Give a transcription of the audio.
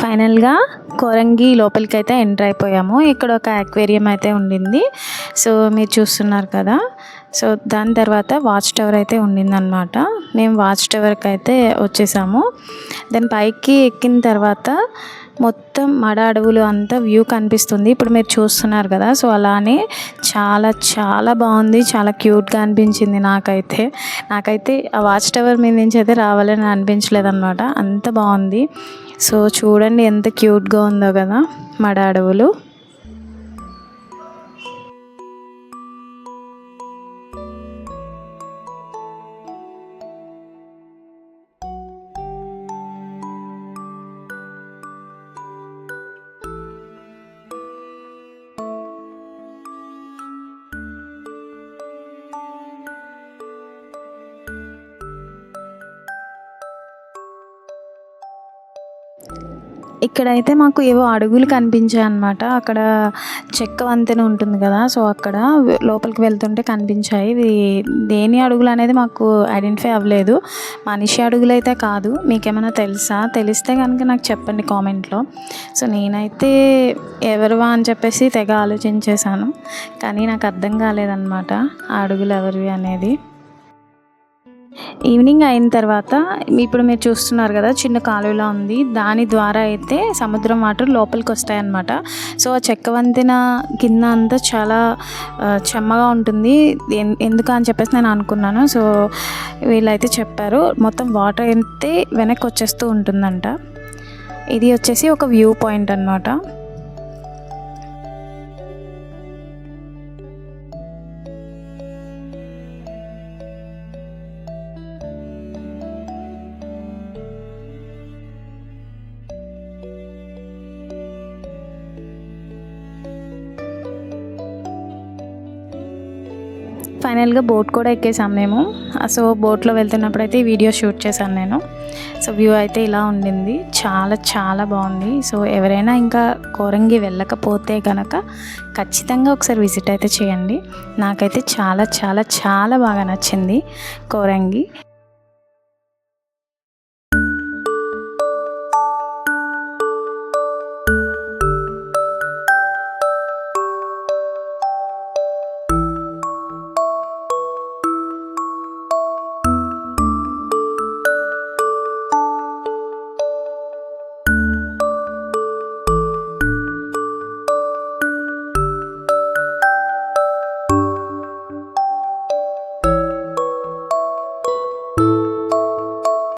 ఫైనల్గా కోరంగి లోపలికైతే ఎంటర్ అయిపోయాము. ఇక్కడ ఒక అక్వేరియం అయితే ఉండింది. సో మీరు చూస్తున్నారు కదా. సో దాని తర్వాత వాచ్ టవర్ అయితే ఉండిందనమాట. మేము వాచ్ టవర్కి అయితే వచ్చేసాము. దాని పైకి ఎక్కిన తర్వాత మొత్తం మడ అడవులు అంతా వ్యూ కనిపిస్తుంది. ఇప్పుడు మీరు చూస్తున్నారు కదా. సో అలానే చాలా చాలా బాగుంది, చాలా క్యూట్గా అనిపించింది నాకైతే ఆ వాచ్ టవర్ మీద నుంచి అయితే రావాలని అనిపించలేదు అనమాట. అంత బాగుంది. సో చూడండి ఎంత క్యూట్గా ఉందో కదా మడ అడవులు. ఇక్కడైతే మాకు ఏవో అడుగులు కనిపించాయి అన్నమాట. అక్కడ చెక్క వంతెన ఉంటుంది కదా. సో అక్కడ లోపలికి వెళ్తుంటే కనిపించాయి. ఇవి దేని అడుగులు అనేది మాకు ఐడెంటిఫై అవ్వలేదు. మనిషి అడుగులు అయితే కాదు. మీకేమైనా తెలిస్తే కనుక నాకు చెప్పండి కామెంట్లో. సో నేనైతే ఎవరివా అని చెప్పేసి తెగ ఆలోచించేశాను, కానీ నాకు అర్థం కాలేదన్నమాట ఆ అడుగులు ఎవరివి అనేది. ఈవినింగ్ అయిన తర్వాత ఇప్పుడు మీరు చూస్తున్నారు కదా, చిన్న కాలువలా ఉంది. దాని ద్వారా అయితే సముద్రం వాటర్ లోపలికి వస్తాయన్నమాట. సో ఆ చెక్క వంతెన కింద అంతా చాలా చెమ్మగా ఉంటుంది. ఎందుకు అని చెప్పేసి నేను అనుకున్నాను. సో వీళ్ళైతే చెప్పారు మొత్తం వాటర్ అయితే వెనక్కి వచ్చేస్తూ ఉంటుందంట. ఇది వచ్చేసి ఒక వ్యూ పాయింట్ అన్నమాట. ఫైనల్గా బోట్ కూడా ఎక్కేసాం మేము. సో బోట్లో వెళ్తున్నప్పుడు అయితే ఈ వీడియో షూట్ చేశాను నేను. సో వ్యూ అయితే ఇలా ఉండింది. చాలా చాలా బాగుంది. సో ఎవరైనా ఇంకా కోరంగి వెళ్ళకపోతే కనుక ఖచ్చితంగా ఒకసారి విజిట్ అయితే చేయండి. నాకైతే చాలా చాలా చాలా బాగా నచ్చింది కోరంగి.